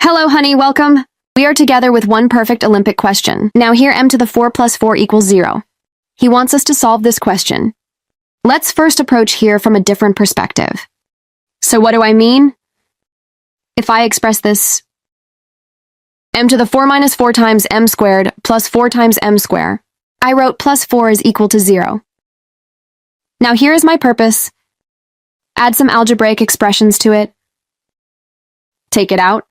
Hello, honey, welcome. We are together with one perfect Olympic question. Now here m to the 4 plus 4 equals 0. He wants us to solve this question. Let's first approach here from a different perspective. So what do I mean? If I express this m to the 4 minus 4 times m squared plus 4 times m squared, I wrote plus 4 is equal to 0. Now here is my purpose. Add some algebraic expressions to it. Take it out.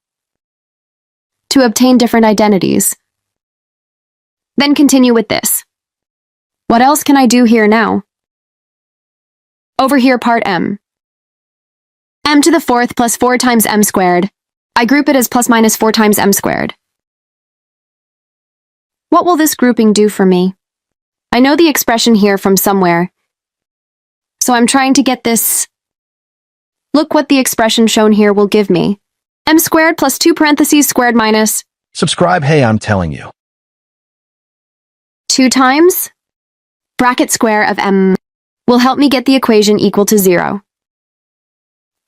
To obtain different identities. Then continue with this. What else can I do here now? Over here, part m. m to the 4th plus 4 times m squared. I group it as plus minus 4 times m squared. What will this grouping do for me? I know the expression here from somewhere. So I'm trying to get this. Look what the expression shown here will give me. M squared plus 2 parentheses squared minus. Subscribe, hey, I'm telling you. 2 times bracket square of m will help me get the equation equal to 0.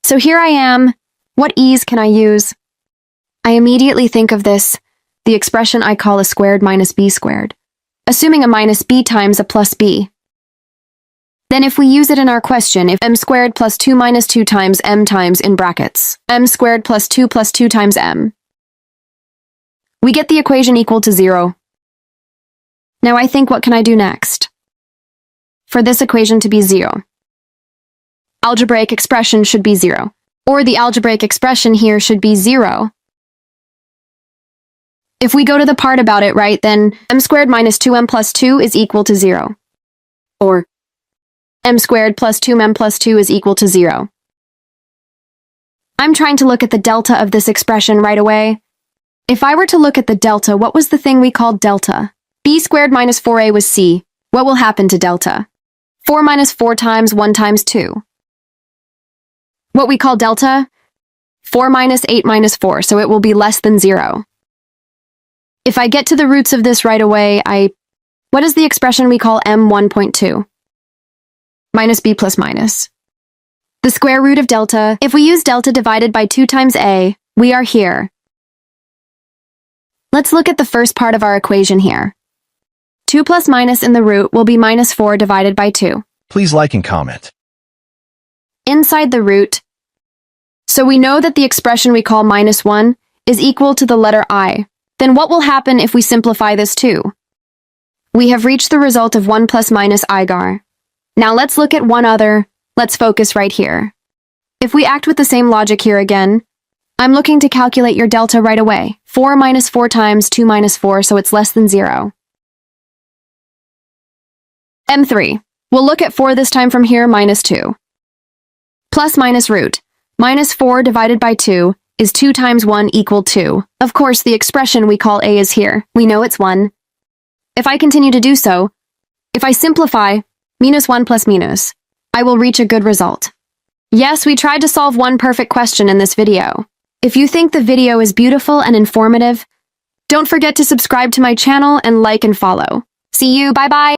So here I am. What e's can I use? I immediately think of this, the expression I call a squared minus b squared, assuming a minus b times a plus b. Then if we use it in our question, if m squared plus 2 minus 2 times m times in brackets, m squared plus 2 times m, we get the equation equal to 0. Now I think, what can I do next? For this equation to be 0, algebraic expression should be 0, or the algebraic expression here should be 0. If we go to the part about it, right, then m squared minus 2m plus 2 is equal to 0. Or m squared plus 2m plus 2 is equal to 0. I'm trying to look at the delta of this expression right away. If I were to look at the delta, what was the thing we called delta? b squared minus 4a was c. What will happen to delta? 4 minus 4 times 1 times 2. What we call delta? 4 minus 8 minus 4, so it will be less than 0. If I get to the roots of this right away, what is the expression we call m 1.2? Minus b plus minus. The square root of delta, if we use delta divided by 2 times a, we are here. Let's look at the first part of our equation here. 2 plus minus in the root will be minus 4 divided by 2. Please like and comment. Inside the root, so we know that the expression we call minus 1 is equal to the letter I. Then what will happen if we simplify this too? We have reached the result of 1 plus minus igar. Now let's look at one other. Let's focus right here. If we act with the same logic here again, I'm looking to calculate your delta right away. 4 minus 4 times 2 minus 4, so it's less than 0. M3. We'll look at 4 this time from here, minus 2. Plus minus root. Minus 4 divided by 2 is 2 times 1 equal 2. Of course, the expression we call a is here. We know it's 1. If I continue to do so, if I simplify, minus 1 plus minus, I will reach a good result. Yes, we tried to solve one perfect question in this video. If you think the video is beautiful and informative, don't forget to subscribe to my channel and like and follow. See you, bye-bye!